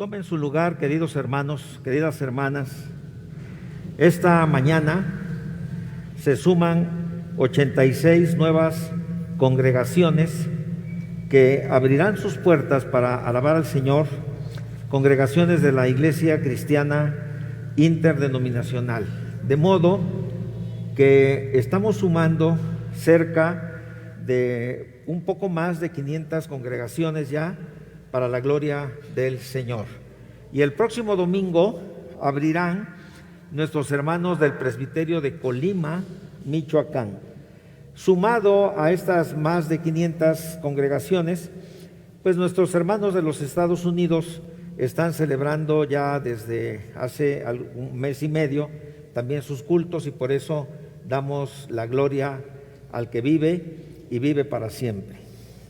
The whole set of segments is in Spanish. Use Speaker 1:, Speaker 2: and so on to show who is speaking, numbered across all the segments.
Speaker 1: Tomen su lugar, queridos hermanos, queridas hermanas. Esta mañana se suman 86 nuevas congregaciones que abrirán sus puertas para alabar al Señor, congregaciones de la Iglesia Cristiana Interdenominacional. De modo que estamos sumando cerca de un poco más de 500 congregaciones ya para la gloria del Señor. Y el próximo domingo abrirán nuestros hermanos del presbiterio de Colima, Michoacán. Sumado a estas más de 500 congregaciones, pues nuestros hermanos de los Estados Unidos están celebrando ya desde hace un mes y medio también sus cultos, y por eso damos la gloria al que vive y vive para siempre.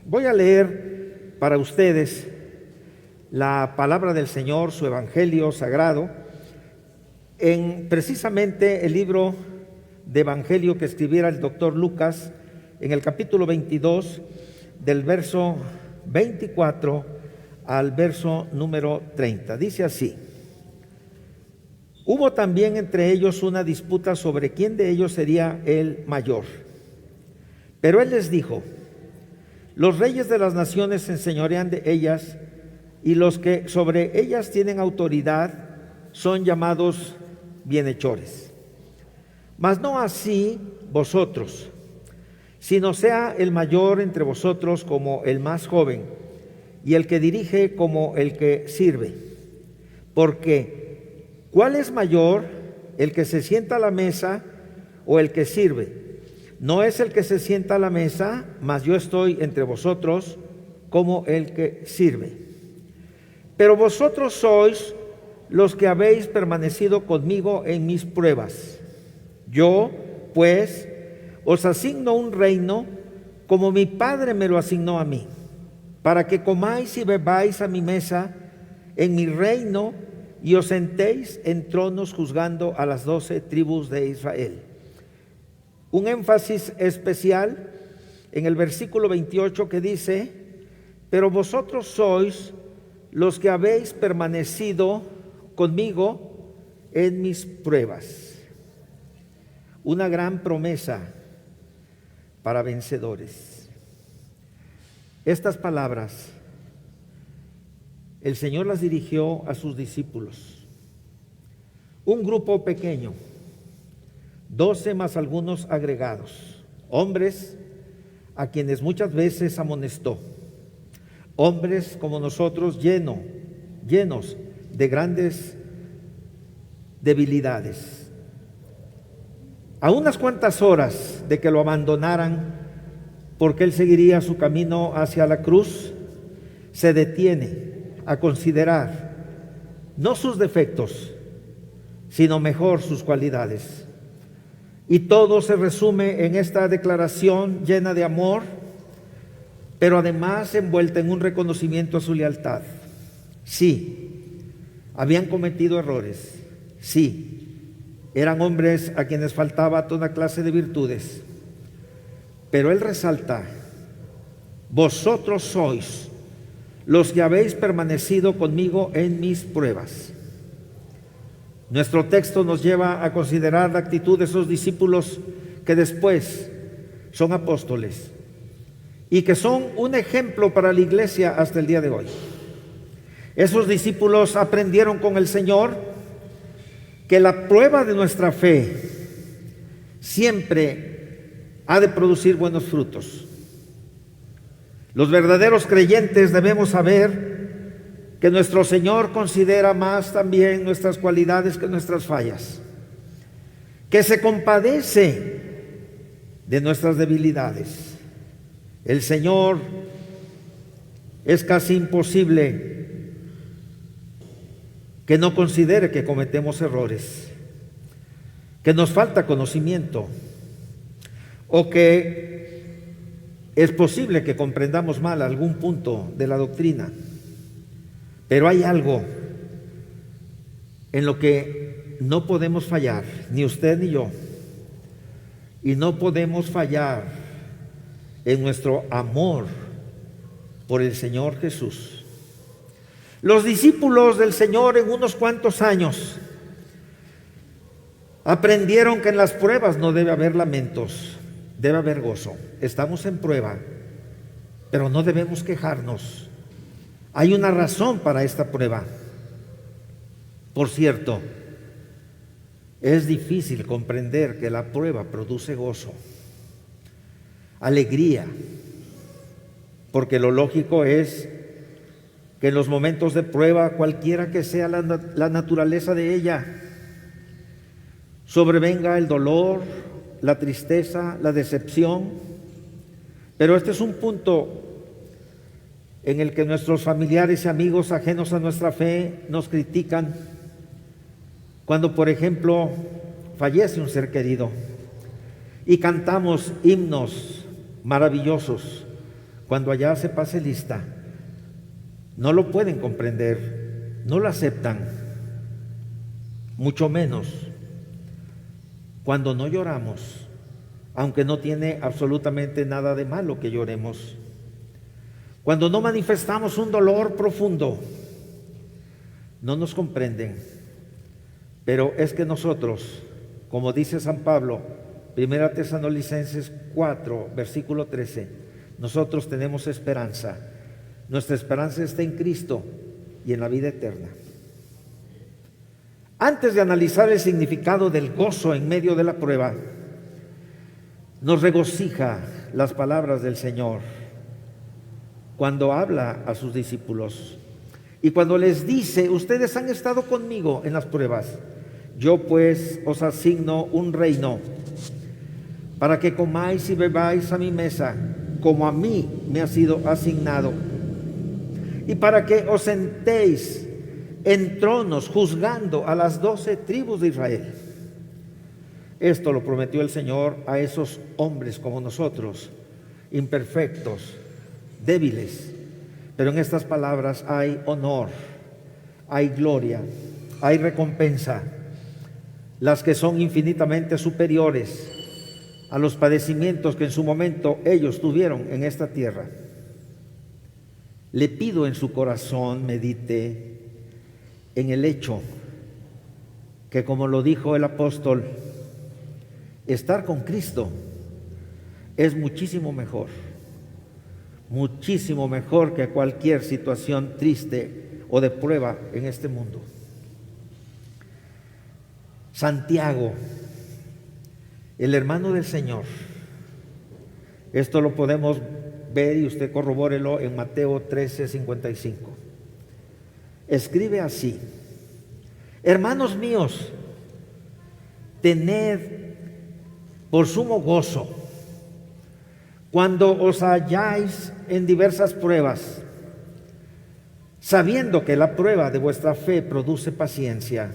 Speaker 1: Voy a leer para ustedes la palabra del Señor, su evangelio sagrado, en precisamente el libro de evangelio que escribiera el doctor Lucas, en el capítulo 22, del verso 24 al verso número 30. Dice así: hubo también entre ellos una disputa sobre quién de ellos sería el mayor. Pero él les dijo: los reyes de las naciones se enseñorean de ellas, y los que sobre ellas tienen autoridad son llamados bienhechores. Mas no así vosotros, sino sea el mayor entre vosotros como el más joven, y el que dirige como el que sirve. Porque ¿cuál es mayor, el que se sienta a la mesa o el que sirve? No es el que se sienta a la mesa, mas yo estoy entre vosotros como el que sirve. Pero vosotros sois los que habéis permanecido conmigo en mis pruebas. Yo, pues, os asigno un reino como mi Padre me lo asignó a mí, para que comáis y bebáis a mi mesa en mi reino y os sentéis en tronos juzgando a las 12 tribus de Israel. Un énfasis especial en el versículo 28 que dice: pero vosotros sois los que habéis permanecido conmigo en mis pruebas. Una gran promesa para vencedores. Estas palabras el Señor las dirigió a sus discípulos, un grupo pequeño, 12 más algunos agregados, hombres a quienes muchas veces amonestó, hombres como nosotros llenos de grandes debilidades. A unas cuantas horas de que lo abandonaran, porque él seguiría su camino hacia la cruz, se detiene a considerar no sus defectos, sino mejor sus cualidades. Y todo se resume en esta declaración llena de amor, pero además envuelta en un reconocimiento a su lealtad. Sí, habían cometido errores. Sí, eran hombres a quienes faltaba toda clase de virtudes. Pero él resalta: vosotros sois los que habéis permanecido conmigo en mis pruebas. Nuestro texto nos lleva a considerar la actitud de esos discípulos que después son apóstoles y que son un ejemplo para la iglesia hasta el día de hoy. Esos discípulos aprendieron con el Señor que la prueba de nuestra fe siempre ha de producir buenos frutos. Los verdaderos creyentes debemos saber que nuestro Señor considera más también nuestras cualidades que nuestras fallas, que se compadece de nuestras debilidades. El Señor es casi imposible que no considere que cometemos errores, que nos falta conocimiento, o que es posible que comprendamos mal algún punto de la doctrina. Pero hay algo en lo que no podemos fallar, ni usted ni yo, y no podemos fallar en nuestro amor por el Señor Jesús. Los discípulos del Señor en unos cuantos años aprendieron que en las pruebas no debe haber lamentos, debe haber gozo. Estamos en prueba, pero no debemos quejarnos. Hay una razón para esta prueba. Por cierto, es difícil comprender que la prueba produce gozo, alegría, porque lo lógico es que en los momentos de prueba, cualquiera que sea la naturaleza de ella, sobrevenga el dolor, la tristeza, la decepción. Pero este es un punto en el que nuestros familiares y amigos ajenos a nuestra fe nos critican. Cuando, por ejemplo, fallece un ser querido y cantamos himnos maravillosos, cuando allá se pase lista, no lo pueden comprender, no lo aceptan, mucho menos cuando no lloramos, aunque no tiene absolutamente nada de malo que lloremos. Cuando no manifestamos un dolor profundo, no nos comprenden. Pero es que nosotros, como dice San Pablo, 1 Tesalonicenses 4, versículo 13, nosotros tenemos esperanza. Nuestra esperanza está en Cristo y en la vida eterna. Antes de analizar el significado del gozo en medio de la prueba, nos regocija las palabras del Señor cuando habla a sus discípulos y cuando les dice: ustedes han estado conmigo en las pruebas, yo pues os asigno un reino para que comáis y bebáis a mi mesa, como a mí me ha sido asignado, y para que os sentéis en tronos juzgando a las 12 tribus de Israel. Esto lo prometió el Señor a esos hombres como nosotros, imperfectos, débiles, pero en estas palabras hay honor, hay gloria, hay recompensa, las que son infinitamente superiores a los padecimientos que en su momento ellos tuvieron en esta tierra. Le pido en su corazón medite en el hecho que, como lo dijo el apóstol, estar con Cristo es muchísimo mejor que cualquier situación triste o de prueba en este mundo. Santiago, el hermano del Señor, esto lo podemos ver y usted corrobórelo en Mateo 13:55. Escribe así: hermanos míos, tened por sumo gozo cuando os halláis en diversas pruebas, sabiendo que la prueba de vuestra fe produce paciencia.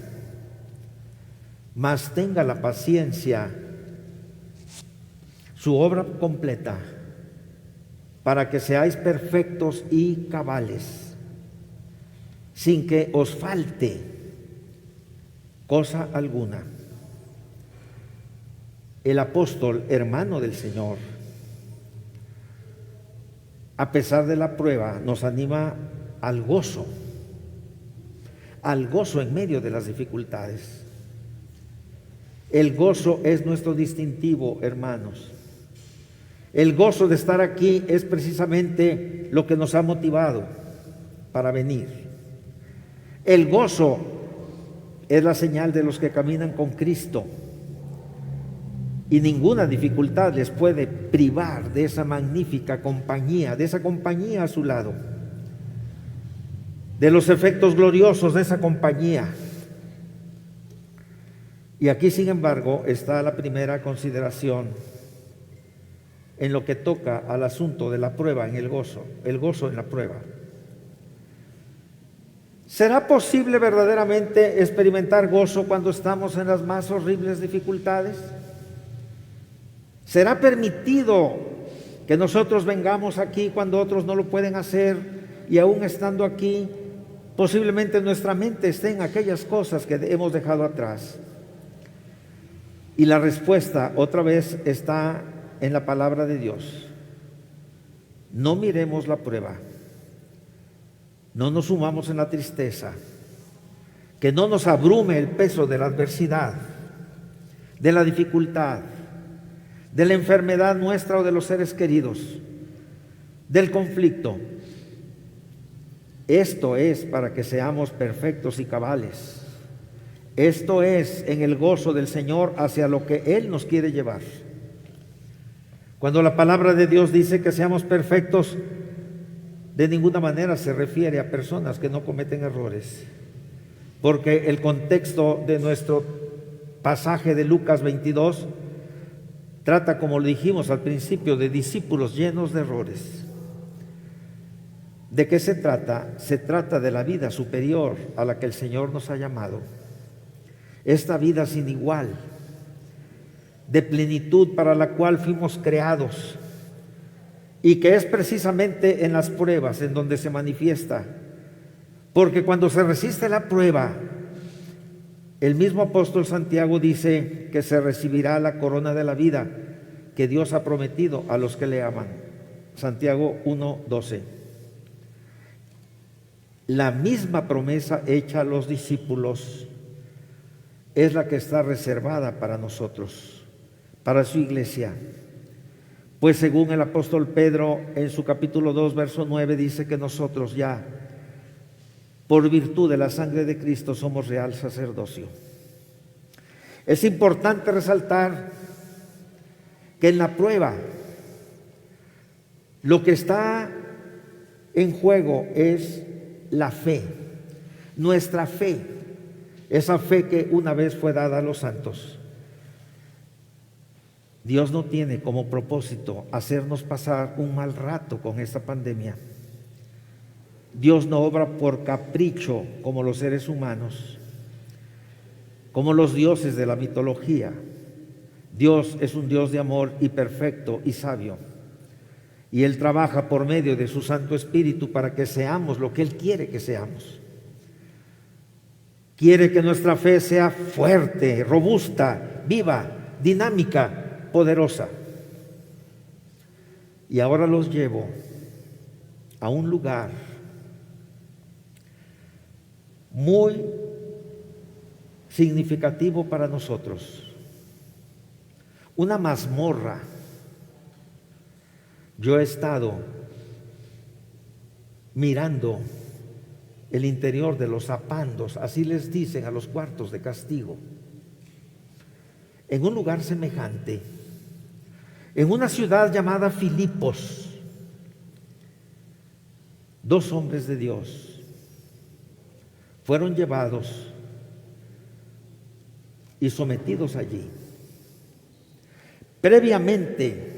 Speaker 1: Mas tenga la paciencia su obra completa, para que seáis perfectos y cabales, sin que os falte cosa alguna. El apóstol, hermano del Señor, a pesar de la prueba, nos anima al gozo en medio de las dificultades. El gozo es nuestro distintivo, hermanos. El gozo de estar aquí es precisamente lo que nos ha motivado para venir. El gozo es la señal de los que caminan con Cristo, y ninguna dificultad les puede privar de esa magnífica compañía, de esa compañía a su lado, de los efectos gloriosos de esa compañía. Y aquí, sin embargo, está la primera consideración en lo que toca al asunto de la prueba en el gozo en la prueba. ¿Será posible verdaderamente experimentar gozo cuando estamos en las más horribles dificultades? ¿Será permitido que nosotros vengamos aquí cuando otros no lo pueden hacer, y aún estando aquí, posiblemente nuestra mente esté en aquellas cosas que hemos dejado atrás? Y la respuesta otra vez está en la palabra de Dios. No miremos la prueba no nos sumamos en la tristeza, que no nos abrume el peso de la adversidad, de la dificultad, de la enfermedad nuestra o de los seres queridos, del conflicto. Esto es para que seamos perfectos y cabales. Esto es en el gozo del Señor hacia lo que Él nos quiere llevar. Cuando la palabra de Dios dice que seamos perfectos, de ninguna manera se refiere a personas que no cometen errores, porque el contexto de nuestro pasaje de Lucas 22 trata, como lo dijimos al principio, de discípulos llenos de errores. ¿De qué se trata? Se trata de la vida superior a la que el Señor nos ha llamado. Esta vida sin igual, de plenitud para la cual fuimos creados, y que es precisamente en las pruebas en donde se manifiesta. Porque cuando se resiste la prueba, el mismo apóstol Santiago dice que se recibirá la corona de la vida que Dios ha prometido a los que le aman. Santiago 1:12. La misma promesa hecha a los discípulos es la que está reservada para nosotros, para su iglesia. Pues según el apóstol Pedro en su capítulo 2, verso 9, dice que nosotros ya, por virtud de la sangre de Cristo, somos real sacerdocio. Es importante resaltar que en la prueba lo que está en juego es la fe, nuestra fe, esa fe que una vez fue dada a los santos. Dios no tiene como propósito hacernos pasar un mal rato con esta pandemia. Dios no obra por capricho como los seres humanos, como los dioses de la mitología. Dios es un Dios de amor y perfecto y sabio. Y Él trabaja por medio de su Santo Espíritu para que seamos lo que Él quiere que seamos. Quiere que nuestra fe sea fuerte, robusta, viva, dinámica, poderosa. Y ahora los llevo a un lugar muy significativo para nosotros, una mazmorra. Yo he estado mirando el interior de los zapandos, así les dicen a los cuartos de castigo, en un lugar semejante, en una ciudad llamada Filipos. 2 hombres de Dios fueron llevados y sometidos allí. Previamente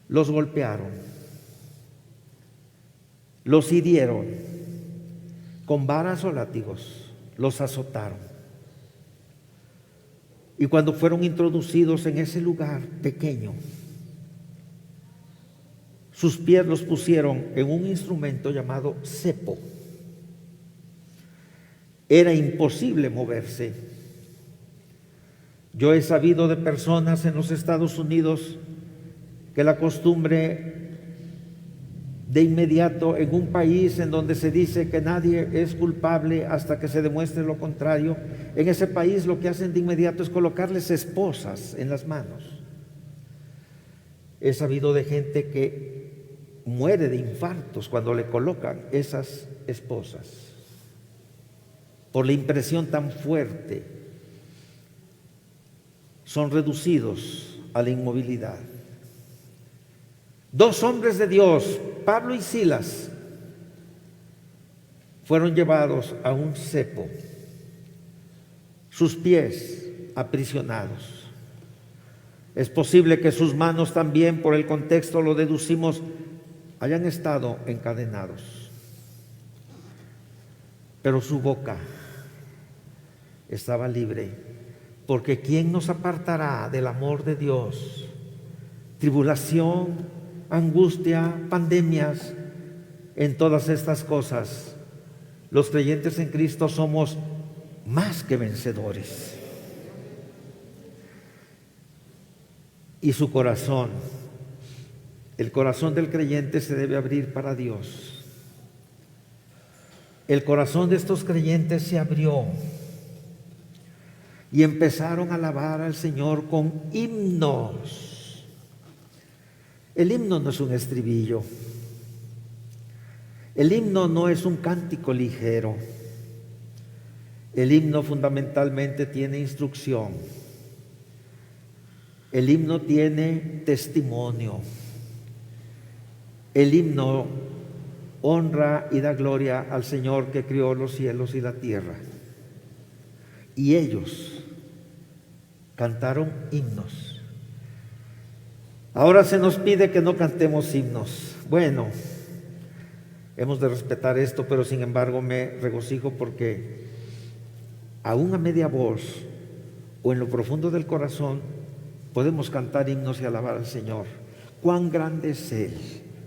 Speaker 1: los golpearon, los hirieron con varas o látigos, los azotaron. Y cuando fueron introducidos en ese lugar pequeño, sus pies los pusieron en un instrumento llamado cepo. Era imposible moverse. Yo he sabido de personas en los Estados Unidos que la costumbre de inmediato, en un país en donde se dice que nadie es culpable hasta que se demuestre lo contrario, en ese país lo que hacen de inmediato es colocarles esposas en las manos. He sabido de gente que muere de infartos cuando le colocan esas esposas, por la impresión tan fuerte. Son reducidos a la inmovilidad. 2 hombres de Dios, Pablo y Silas, fueron llevados a un cepo, sus pies aprisionados. Es posible que sus manos también, por el contexto lo deducimos, hayan estado encadenados, pero su boca estaba libre, porque ¿quién nos apartará del amor de Dios? Tribulación, angustia, pandemias. En todas estas cosas, los creyentes en Cristo somos más que vencedores. Y su corazón, el corazón del creyente, se debe abrir para Dios. el corazón de estos creyentes se abrió y empezaron a alabar al Señor con himnos. El himno no es un estribillo. El himno no es un cántico ligero. El himno fundamentalmente tiene instrucción. El himno tiene testimonio. El himno honra y da gloria al Señor que crió los cielos y la tierra. Y ellos cantaron himnos. Ahora se nos pide que no cantemos himnos. Bueno, hemos de respetar esto, pero sin embargo me regocijo porque aún a media voz o en lo profundo del corazón podemos cantar himnos y alabar al Señor. Cuán grande es Él,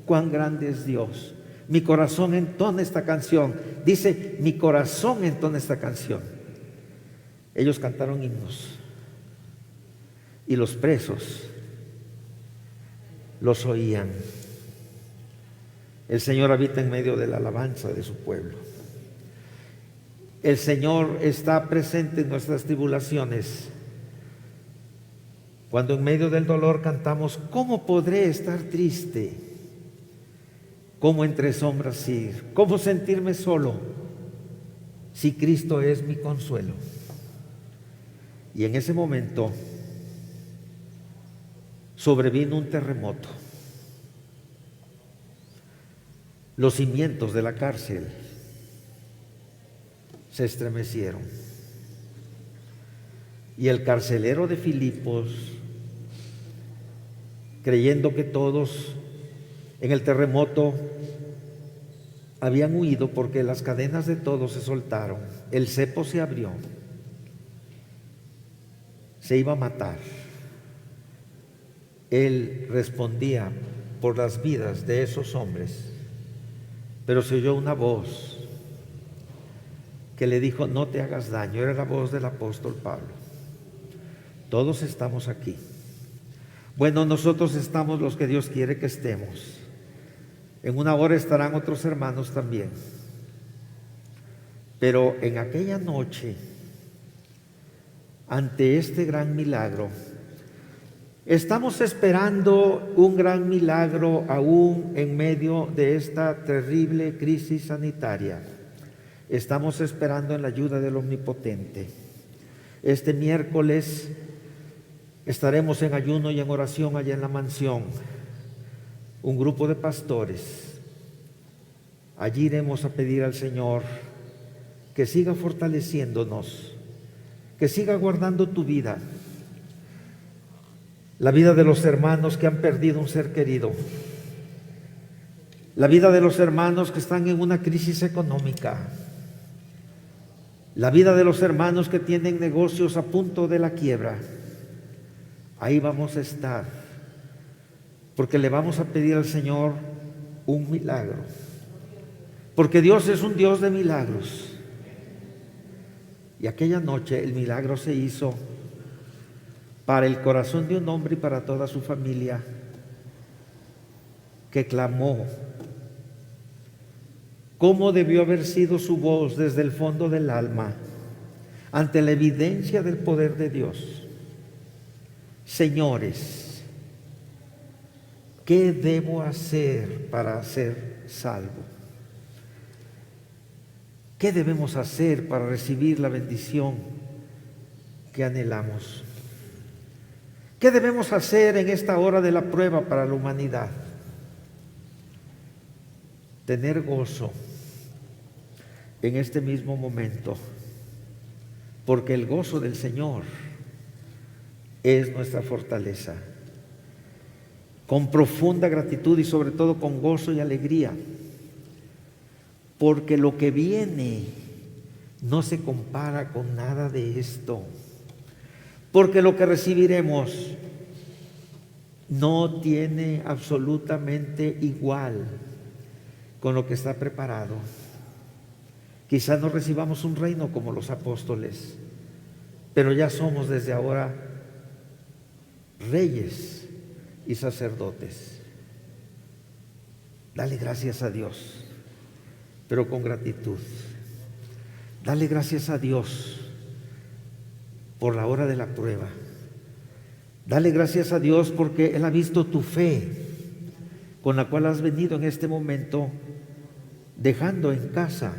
Speaker 1: cuán grande es Dios. Mi corazón entona esta canción. Dice, mi corazón entona esta canción. Ellos cantaron himnos y los presos los oían. El Señor habita en medio de la alabanza de su pueblo. El Señor está presente en nuestras tribulaciones. Cuando en medio del dolor cantamos, ¿cómo podré estar triste? ¿Cómo entre sombras ir? ¿Cómo sentirme solo si Cristo es mi consuelo? Y en ese momento sobrevino un terremoto. Los cimientos de la cárcel se estremecieron. Y el carcelero de Filipos, creyendo que todos en el terremoto habían huido porque las cadenas de todos se soltaron, el cepo se abrió, se iba a matar. Él respondía por las vidas de esos hombres, pero se oyó una voz que le dijo, no te hagas daño. Era la voz del apóstol Pablo. Todos estamos aquí. Bueno, nosotros estamos los que Dios quiere que estemos. En una hora estarán otros hermanos también. Pero en aquella noche, ante este gran milagro, estamos esperando un gran milagro aún en medio de esta terrible crisis sanitaria. Estamos esperando en la ayuda del Omnipotente. Este miércoles estaremos en ayuno y en oración allá en la mansión. Un grupo de pastores. Allí iremos a pedir al Señor que siga fortaleciéndonos, que siga guardando tu vida, la vida de los hermanos que han perdido un ser querido, la vida de los hermanos que están en una crisis económica, la vida de los hermanos que tienen negocios a punto de la quiebra. Ahí vamos a estar, porque le vamos a pedir al Señor un milagro, porque Dios es un Dios de milagros. Y aquella noche el milagro se hizo para el corazón de un hombre y para toda su familia, que clamó. ¿Cómo debió haber sido su voz desde el fondo del alma ante la evidencia del poder de Dios? Señores, ¿qué debo hacer para ser salvo? ¿Qué debemos hacer para recibir la bendición que anhelamos? ¿Qué debemos hacer en esta hora de la prueba para la humanidad? Tener gozo en este mismo momento, porque el gozo del Señor es nuestra fortaleza. Con profunda gratitud y sobre todo con gozo y alegría, porque lo que viene no se compara con nada de esto, porque lo que recibiremos no tiene absolutamente igual con lo que está preparado. Quizás no recibamos un reino como los apóstoles, pero ya somos desde ahora reyes y sacerdotes. Dale gracias a Dios. pero con gratitud. Dale gracias a Dios por la hora de la prueba. Dale gracias a Dios porque Él ha visto tu fe con la cual has venido en este momento, dejando en casa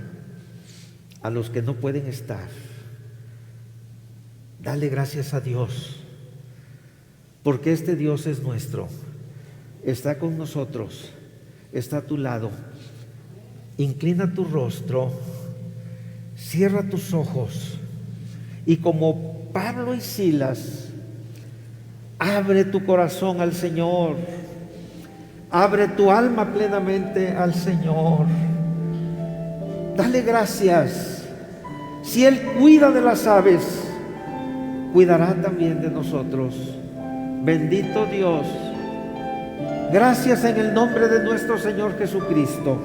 Speaker 1: a los que no pueden estar. Dale gracias a Dios porque este Dios es nuestro, está con nosotros, está a tu lado. Inclina tu rostro, cierra tus ojos y como Pablo y Silas, abre tu corazón al Señor, abre tu alma plenamente al Señor. Dale gracias. Si Él cuida de las aves, cuidará también de nosotros. Bendito Dios. Gracias en el nombre de nuestro Señor Jesucristo.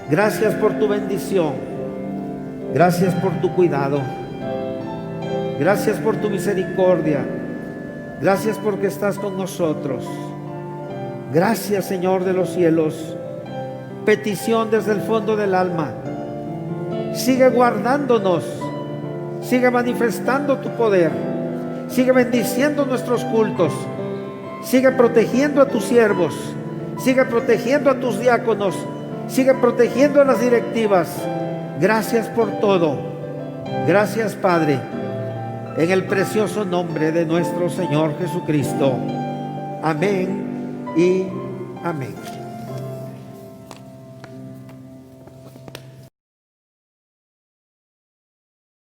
Speaker 1: Gracias por tu bendición. Gracias por tu cuidado. Gracias por tu misericordia. Gracias porque estás con nosotros. Gracias, Señor de los cielos. Petición desde el fondo del alma. Sigue guardándonos. Sigue manifestando tu poder. Sigue bendiciendo nuestros cultos. Sigue protegiendo a tus siervos. Sigue protegiendo a tus diáconos. Sigue protegiendo a las directivas. Gracias por todo. Gracias, Padre, en el precioso nombre de nuestro Señor Jesucristo. Amén y amén.